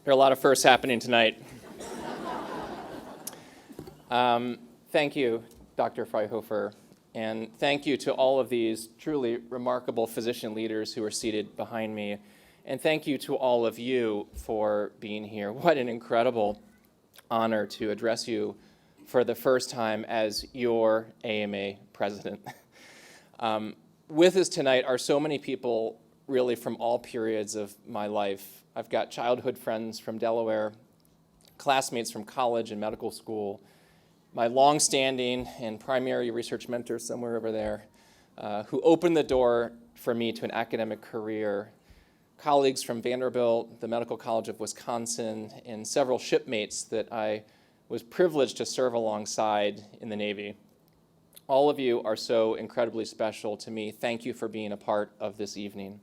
There are a lot of firsts happening tonight. Thank you, Dr. Freihofer, and thank you to all of these truly remarkable physician leaders who are seated behind me, and thank you to all of you for being here. What an incredible honor to address you for the first time as your AMA president. With us tonight are so many people really from all periods of my life. I've got childhood friends from Delaware, classmates from college and medical school, my long-standing and primary research mentor somewhere over there, who opened the door for me to an academic career, colleagues from Vanderbilt, the Medical College of Wisconsin, and several shipmates that I was privileged to serve alongside in the Navy. All of you are so incredibly special to me. Thank you for being a part of this evening.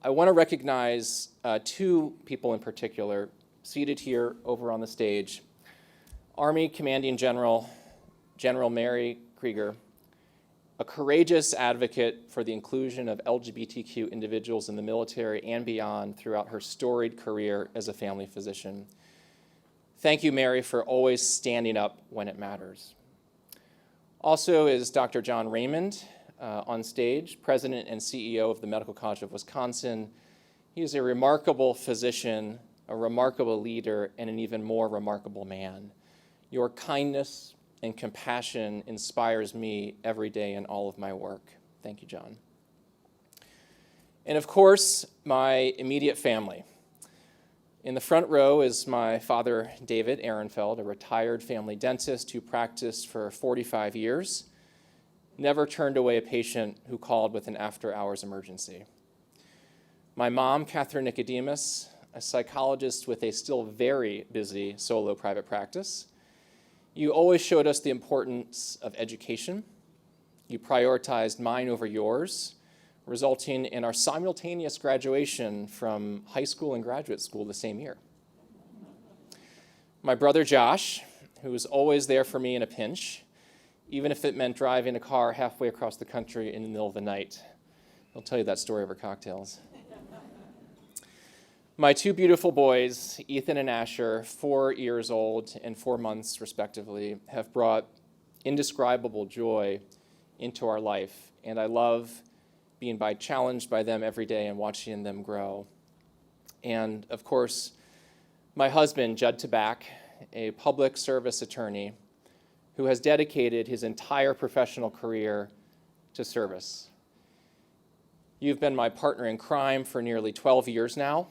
I want to recognize two people in particular seated here over on the stage. Army Commanding General Mary Krieger, a courageous advocate for the inclusion of LGBTQ individuals in the military and beyond throughout her storied career as a family physician. Thank you, Mary, for always standing up when it matters. Also is Dr. John Raymond on stage, President and CEO of the Medical College of Wisconsin. He is a remarkable physician, a remarkable leader, and an even more remarkable man. Your kindness and compassion inspires me every day in all of my work. Thank you, John. And of course, my immediate family. In the front row is my father, David Ehrenfeld, a retired family dentist who practiced for 45 years, never turned away a patient who called with an after-hours emergency. My mom, Catherine Nicodemus, a psychologist with a still very busy solo private practice. You always showed us the importance of education. You prioritized mine over yours, resulting in our simultaneous graduation from high school and graduate school the same year. My brother Josh, who was always there for me in a pinch, even if it meant driving a car halfway across the country in the middle of the night. I'll tell you that story over cocktails. My two beautiful boys, Ethan and Asher, 4 years old and 4 months respectively, have brought indescribable joy into our life, and I love being challenged by them every day and watching them grow. And of course, my husband, Judd Tabak, a public service attorney who has dedicated his entire professional career to service. You've been my partner in crime for nearly 12 years now,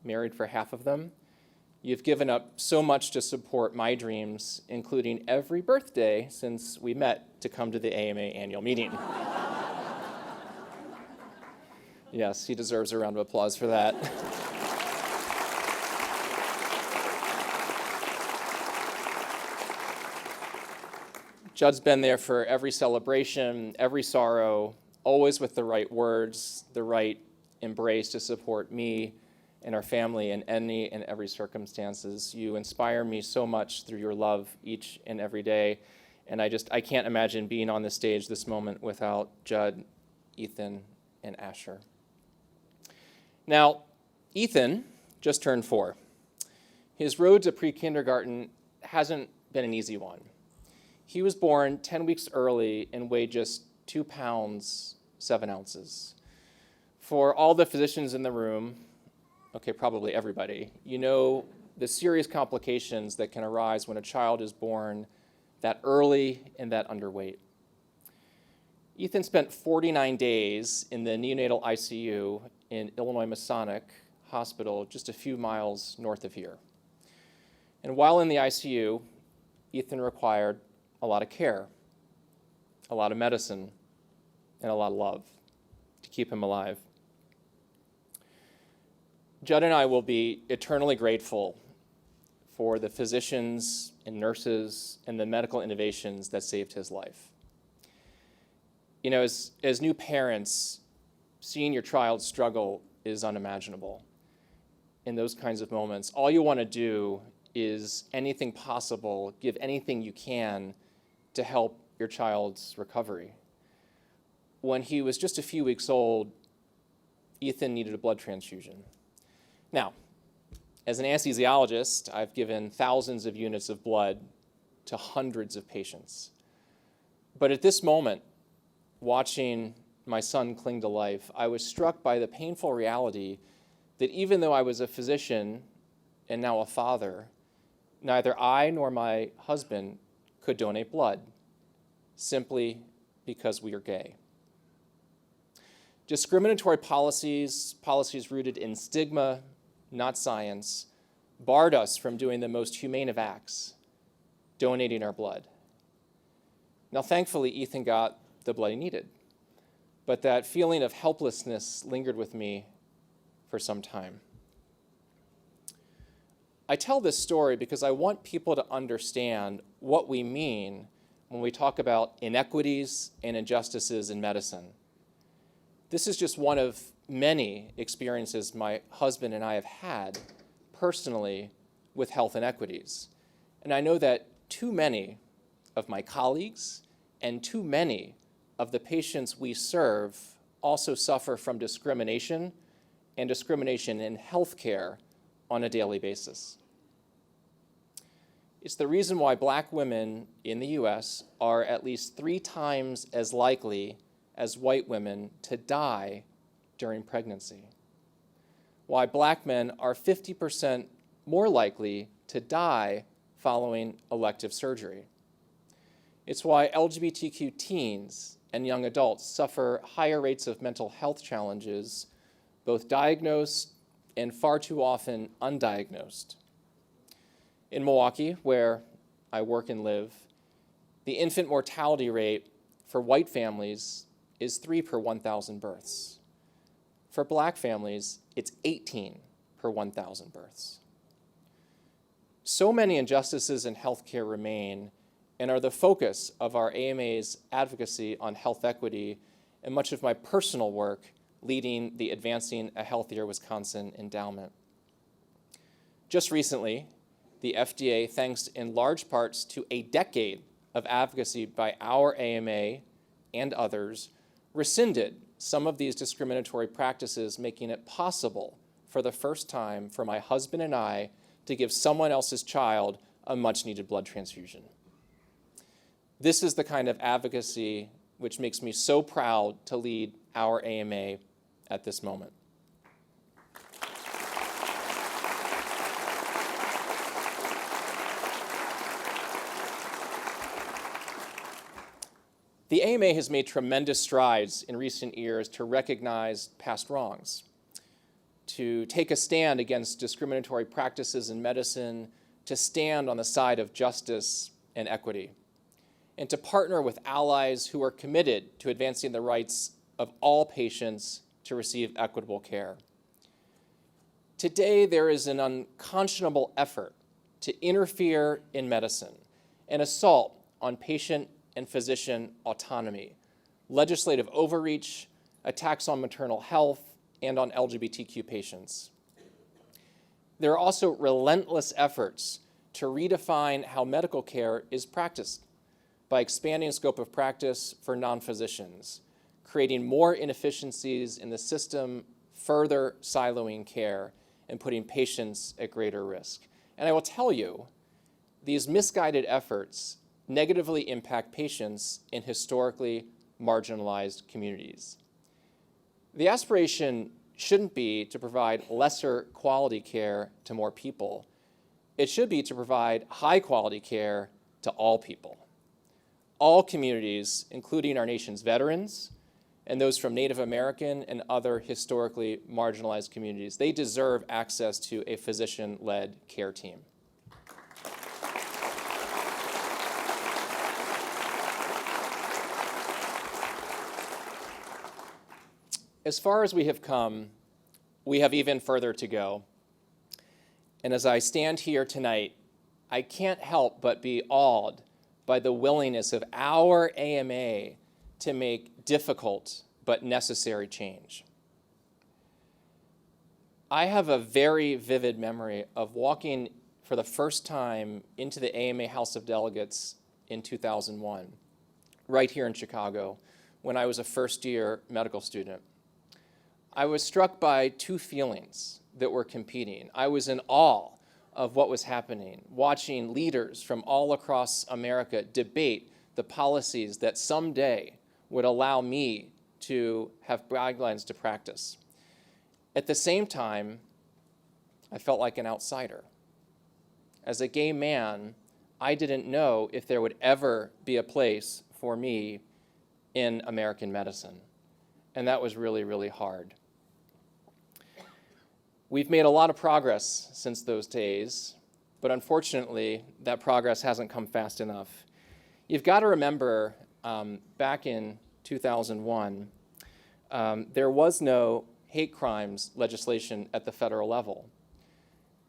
married for half of them. You've given up so much to support my dreams, including every birthday since we met to come to the AMA annual meeting. Yes, he deserves a round of applause for that. Judd's been there for every celebration, every sorrow, always with the right words, the right embrace to support me and our family in any and every circumstances. You inspire me so much through your love each and every day, and I can't imagine being on this stage this moment without Judd, Ethan, and Asher. Now, Ethan just turned 4. His road to pre-kindergarten hasn't been an easy one. He was born 10 weeks early and weighed just 2 pounds, 7 ounces. For all the physicians in the room, okay, probably everybody, you know the serious complications that can arise when a child is born that early and that underweight. Ethan spent 49 days in the neonatal ICU in Illinois Masonic Hospital, just a few miles north of here. And while in the ICU, Ethan required a lot of care, a lot of medicine, and a lot of love to keep him alive. Judd and I will be eternally grateful for the physicians and nurses and the medical innovations that saved his life. You know, as new parents, seeing your child struggle is unimaginable. In those kinds of moments, all you want to do is anything possible, give anything you can to help your child's recovery. When he was just a few weeks old, Ethan needed a blood transfusion. Now, As an anesthesiologist, I've given thousands of units of blood to hundreds of patients. But at this moment, watching my son cling to life, I was struck by the painful reality that even though I was a physician and now a father, neither I nor my husband could donate blood, simply because we are gay. Discriminatory policies rooted in stigma, not science, barred us from doing the most humane of acts, donating our blood. Now, thankfully, Ethan got the blood he needed, but that feeling of helplessness lingered with me for some time. I tell this story because I want people to understand what we mean when we talk about inequities and injustices in medicine. This is just one of many experiences my husband and I have had personally with health inequities. And I know that too many of my colleagues and too many of the patients we serve also suffer from discrimination and discrimination in healthcare on a daily basis. It's the reason why Black women in the US are at least 3 times as likely as white women to die during pregnancy. Why Black men are 50% more likely to die following elective surgery. It's why LGBTQ teens and young adults suffer higher rates of mental health challenges, both diagnosed and far too often undiagnosed. In Milwaukee, where I work and live, the infant mortality rate for white families is 3 per 1,000 births. For Black families, it's 18 per 1,000 births. So many injustices in healthcare remain and are the focus of our AMA's advocacy on health equity and much of my personal work leading the Advancing a Healthier Wisconsin endowment. Just recently, the FDA, thanks in large parts to a decade of advocacy by our AMA and others, rescinded some of these discriminatory practices, making it possible for the first time for my husband and I to give someone else's child a much-needed blood transfusion. This is the kind of advocacy which makes me so proud to lead our AMA at this moment. The AMA has made tremendous strides in recent years to recognize past wrongs, to take a stand against discriminatory practices in medicine, to stand on the side of justice and equity, and to partner with allies who are committed to advancing the rights of all patients to receive equitable care. Today, there is an unconscionable effort to interfere in medicine, an assault on patient and physician autonomy, legislative overreach, attacks on maternal health, and on LGBTQ patients. There are also relentless efforts to redefine how medical care is practiced by expanding scope of practice for non-physicians, creating more inefficiencies in the system, further siloing care, and putting patients at greater risk. And I will tell you, these misguided efforts negatively impact patients in historically marginalized communities. The aspiration shouldn't be to provide lesser quality care to more people. It should be to provide high quality care to all people. All communities, including our nation's veterans and those from Native American and other historically marginalized communities, they deserve access to a physician-led care team. As far as we have come, we have even further to go. And as I stand here tonight, I can't help but be awed by the willingness of our AMA to make difficult but necessary change. I have a very vivid memory of walking for the first time into the AMA House of Delegates in 2001, right here in Chicago, when I was a first-year medical student. I was struck by 2 feelings. that were competing. I was in awe of what was happening, watching leaders from all across America debate the policies that someday would allow me to have guidelines to practice. At the same time, I felt like an outsider. As a gay man, I didn't know if there would ever be a place for me in American medicine. And that was really, really hard. We've made a lot of progress since those days, but unfortunately, that progress hasn't come fast enough. You've got to remember, back in 2001, there was no hate crimes legislation at the federal level.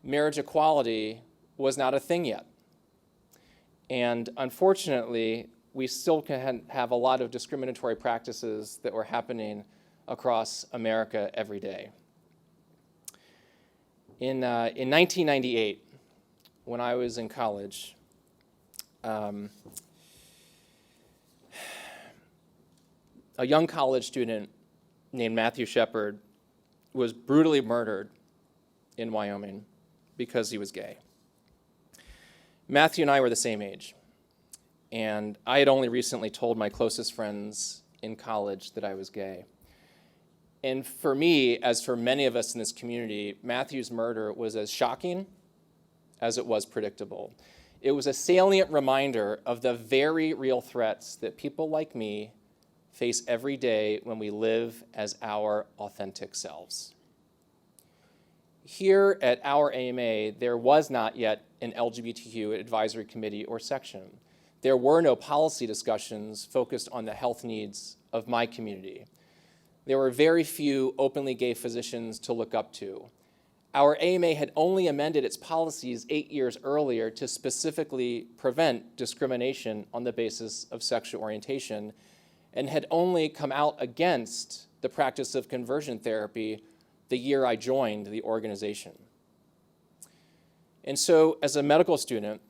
Marriage equality was not a thing yet. And unfortunately, we still can have a lot of discriminatory practices that were happening across America every day. In 1998, when I was in college, a young college student named Matthew Shepard was brutally murdered in Wyoming because he was gay. Matthew and I were the same age, and I had only recently told my closest friends in college that I was gay. And for me, as for many of us in this community, Matthew's murder was as shocking as it was predictable. It was a salient reminder of the very real threats that people like me face every day when we live as our authentic selves. Here at our AMA, there was not yet an LGBTQ advisory committee or section. There were no policy discussions focused on the health needs of my community. There were very few openly gay physicians to look up to. Our AMA had only amended its policies 8 years earlier to specifically prevent discrimination on the basis of sexual orientation, and had only come out against the practice of conversion therapy the year I joined the organization. And so, as a medical student,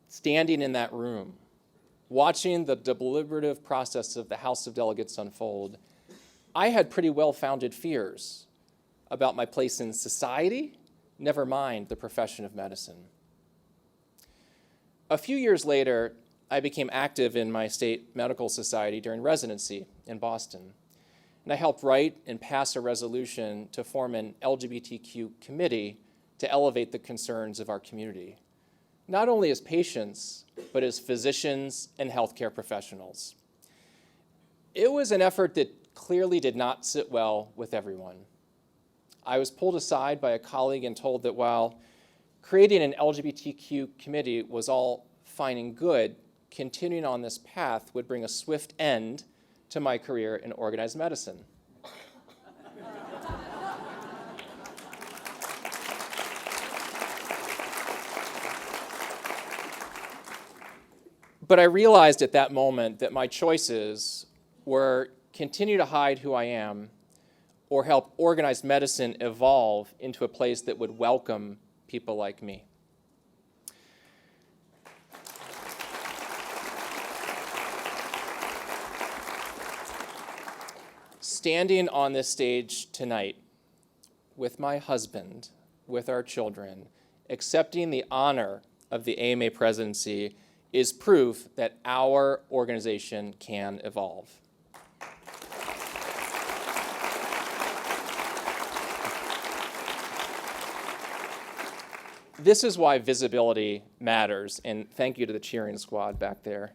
standing in that room, watching the deliberative process of the House of Delegates unfold, I had pretty well-founded fears about my place in society, never mind the profession of medicine. A few years later, I became active in my state medical society during residency in Boston. And I helped write and pass a resolution to form an LGBTQ committee to elevate the concerns of our community, not only as patients, but as physicians and healthcare professionals. It was an effort that clearly did not sit well with everyone. I was pulled aside by a colleague and told that while creating an LGBTQ committee was all fine and good, continuing on this path would bring a swift end to my career in organized medicine. But I realized at that moment that my choices were continue to hide who I am or help organized medicine evolve into a place that would welcome people like me. Standing on this stage tonight with my husband, with our children, accepting the honor of the AMA presidency is proof that our organization can evolve. This is why visibility matters, and thank you to the cheering squad back there.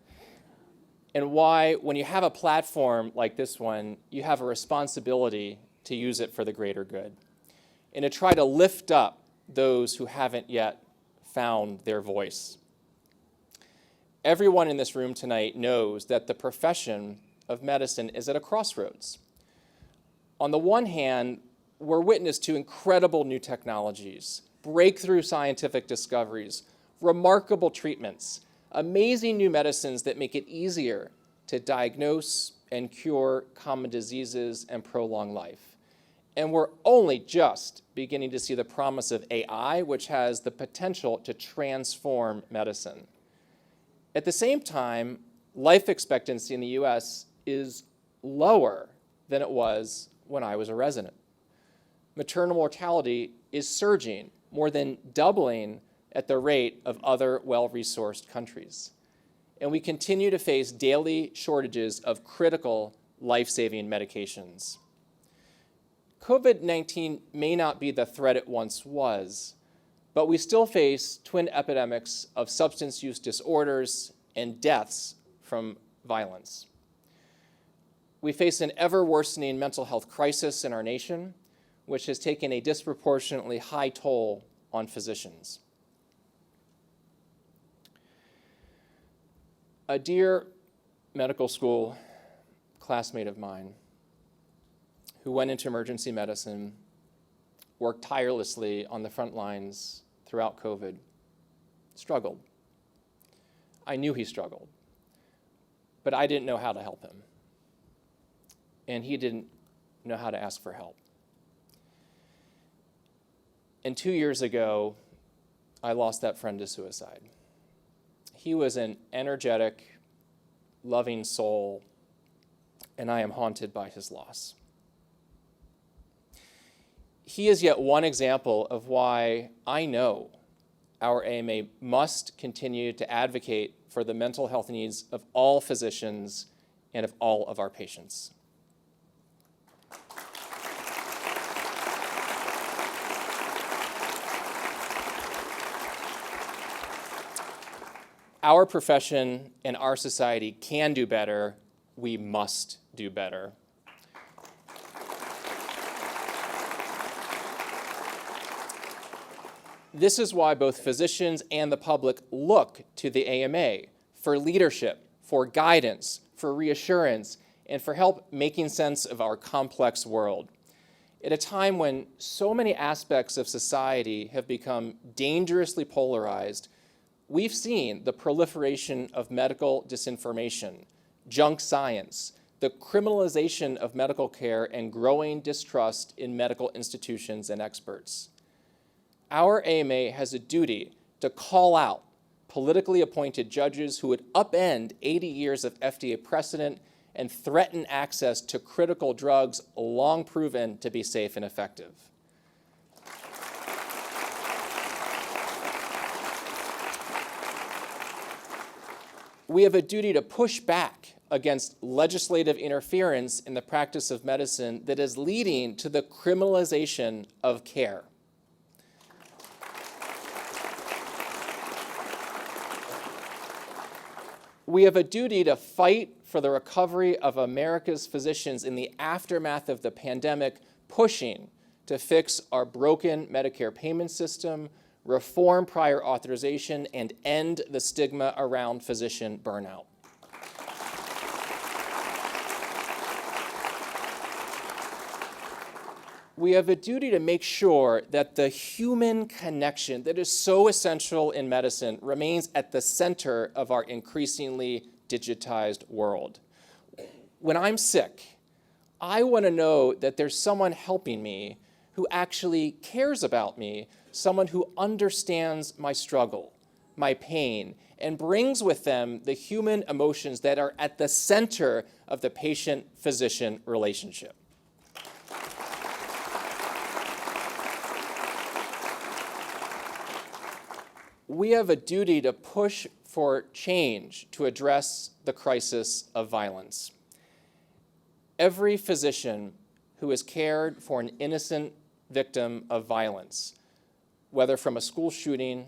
And why, when you have a platform like this one, you have a responsibility to use it for the greater good and to try to lift up those who haven't yet found their voice. Everyone in this room tonight knows that the profession of medicine is at a crossroads. On the one hand, we're witness to incredible new technologies, breakthrough scientific discoveries, remarkable treatments, amazing new medicines that make it easier to diagnose and cure common diseases and prolong life. And we're only just beginning to see the promise of AI, which has the potential to transform medicine. At the same time, life expectancy in the US is lower than it was when I was a resident. maternal mortality is surging, more than doubling at the rate of other well-resourced countries. And we continue to face daily shortages of critical life-saving medications. COVID-19 may not be the threat it once was, but we still face twin epidemics of substance use disorders and deaths from violence. We face an ever-worsening mental health crisis in our nation, which has taken a disproportionately high toll on physicians. A dear medical school classmate of mine who went into emergency medicine, worked tirelessly on the front lines throughout COVID, struggled. I knew he struggled, but I didn't know how to help him. And he didn't know how to ask for help. And 2 years ago, I lost that friend to suicide. He was an energetic, loving soul, and I am haunted by his loss. He is yet one example of why I know our AMA must continue to advocate for the mental health needs of all physicians and of all of our patients. Our profession and our society can do better. We must do better. This is why both physicians and the public look to the AMA for leadership, for guidance, for reassurance, and for help making sense of our complex world. At a time when so many aspects of society have become dangerously polarized, we've seen the proliferation of medical disinformation, junk science, the criminalization of medical care, and growing distrust in medical institutions and experts. Our AMA has a duty to call out politically appointed judges who would upend 80 years of FDA precedent and threaten access to critical drugs long proven to be safe and effective. We have a duty to push back against legislative interference in the practice of medicine that is leading to the criminalization of care. We have a duty to fight for the recovery of America's physicians in the aftermath of the pandemic, pushing to fix our broken Medicare payment system, reform prior authorization, and end the stigma around physician burnout. We have a duty to make sure that the human connection that is so essential in medicine remains at the center of our increasingly digitized world. When I'm sick, I want to know that there's someone helping me who actually cares about me, someone who understands my struggle, my pain, and brings with them the human emotions that are at the center of the patient-physician relationship. We have a duty to push for change to address the crisis of violence. Every physician who has cared for an innocent victim of violence, whether from a school shooting,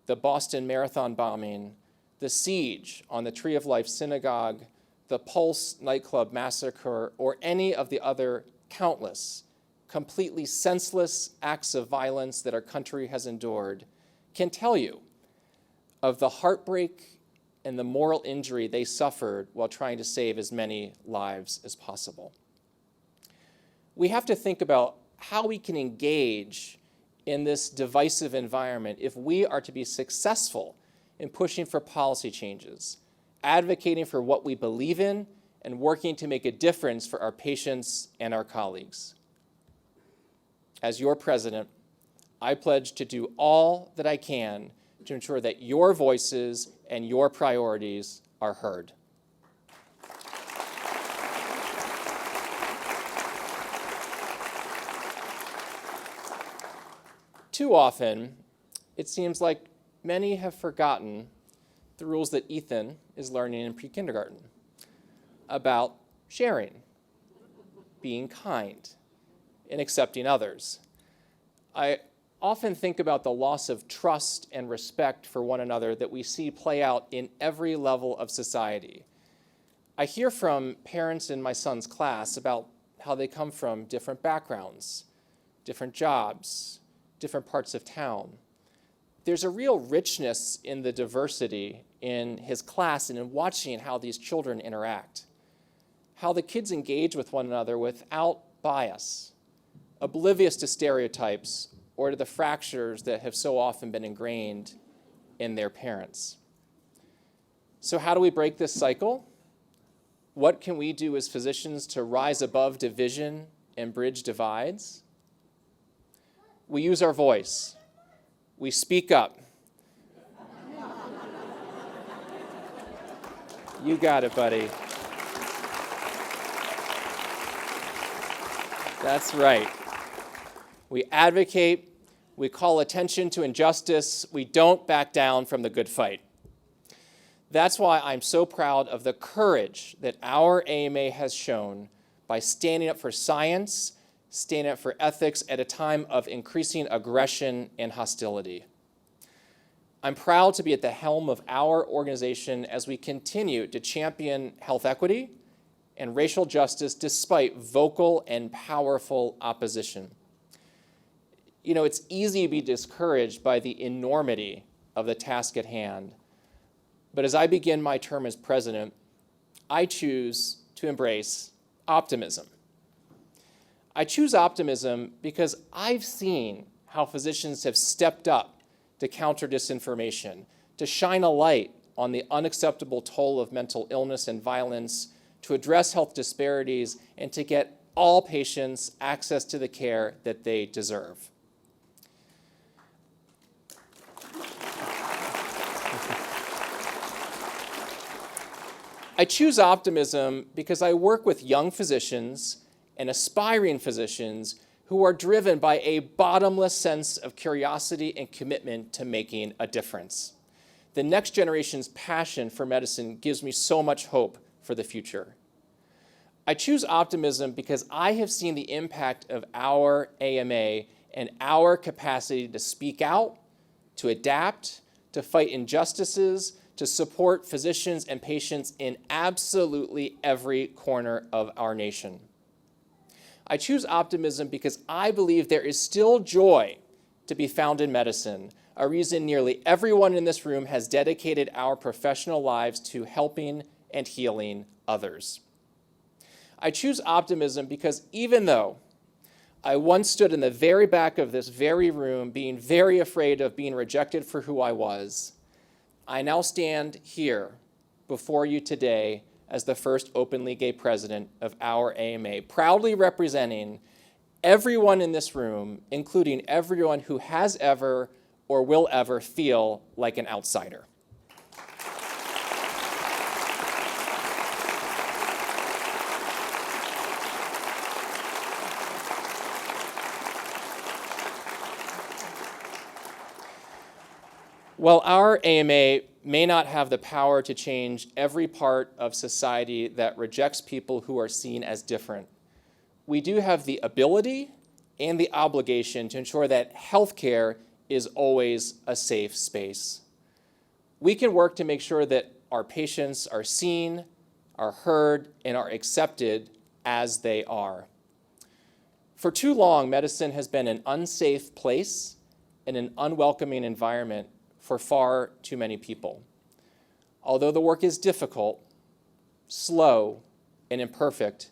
the Boston Marathon bombing, the siege on the Tree of Life Synagogue, the Pulse nightclub massacre, or any of the other countless, completely senseless acts of violence that our country has endured, can tell you of the heartbreak and the moral injury they suffered while trying to save as many lives as possible. We have to think about how we can engage in this divisive environment if we are to be successful in pushing for policy changes, advocating for what we believe in, and working to make a difference for our patients and our colleagues. As your president, I pledge to do all that I can to ensure that your voices and your priorities are heard. too often, it seems like many have forgotten the rules that Ethan is learning in pre-kindergarten about sharing, being kind, and accepting others. I often think about the loss of trust and respect for one another that we see play out in every level of society. I hear from parents in my son's class about how they come from different backgrounds, different jobs, different parts of town. There's a real richness in the diversity in his class and in watching how these children interact, how the kids engage with one another without bias, oblivious to stereotypes or to the fractures that have so often been ingrained in their parents. So how do we break this cycle? What can we do as physicians to rise above division and bridge divides? We use our voice. We speak up. You got it, buddy. That's right. We advocate, we call attention to injustice, we don't back down from the good fight. That's why I'm so proud of the courage that our AMA has shown by standing up for science, standing up for ethics at a time of increasing aggression and hostility. I'm proud to be at the helm of our organization as we continue to champion health equity and racial justice despite vocal and powerful opposition. You know, it's easy to be discouraged by the enormity of the task at hand. But as I begin my term as president, I choose to embrace optimism. I choose optimism because I've seen how physicians have stepped up to counter disinformation, to shine a light on the unacceptable toll of mental illness and violence, to address health disparities, and to get all patients access to the care that they deserve. I choose optimism because I work with young physicians and aspiring physicians who are driven by a bottomless sense of curiosity and commitment to making a difference. The next generation's passion for medicine gives me so much hope for the future. I choose optimism because I have seen the impact of our AMA and our capacity to speak out, to adapt, to fight injustices, to support physicians and patients in absolutely every corner of our nation. I choose optimism because I believe there is still joy to be found in medicine, a reason nearly everyone in this room has dedicated our professional lives to helping and healing others. I choose optimism because even though I once stood in the very back of this very room being very afraid of being rejected for who I was, I now stand here before you today as the first openly gay president of our AMA, proudly representing everyone in this room, including everyone who has ever or will ever feel like an outsider. While our AMA may not have the power to change every part of society that rejects people who are seen as different, we do have the ability and the obligation to ensure that healthcare is always a safe space. We can work to make sure that our patients are seen, are heard, and are accepted as they are. For too long, medicine has been an unsafe place and an unwelcoming environment for far too many people. Although the work is difficult, slow, and imperfect,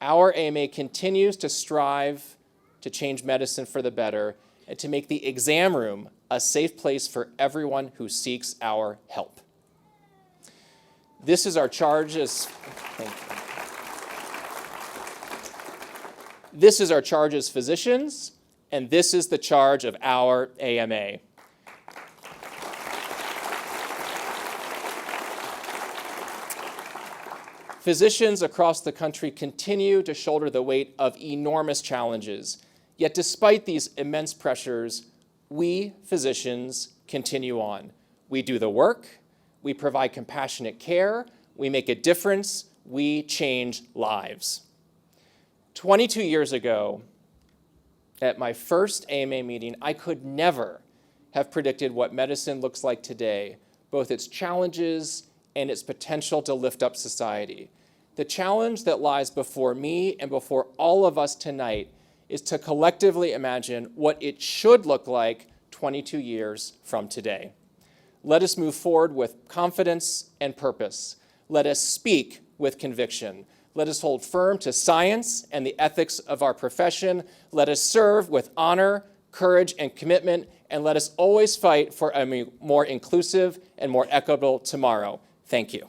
our AMA continues to strive to change medicine for the better and to make the exam room a safe place for everyone who seeks our help. This is our charge as, This is our charge as physicians, and this is the charge of our AMA. Physicians across the country continue to shoulder the weight of enormous challenges. Yet despite these immense pressures, we physicians continue on. We do the work, we provide compassionate care, we make a difference, we change lives. 22 years ago, at my first AMA meeting, I could never have predicted what medicine looks like today, both its challenges and its potential to lift up society. The challenge that lies before me and before all of us tonight is to collectively imagine what it should look like 22 years from today. Let us move forward with confidence and purpose. Let us speak with conviction. Let us hold firm to science and the ethics of our profession. Let us serve with honor, courage, and commitment, and let us always fight for a more inclusive and more equitable tomorrow. Thank you.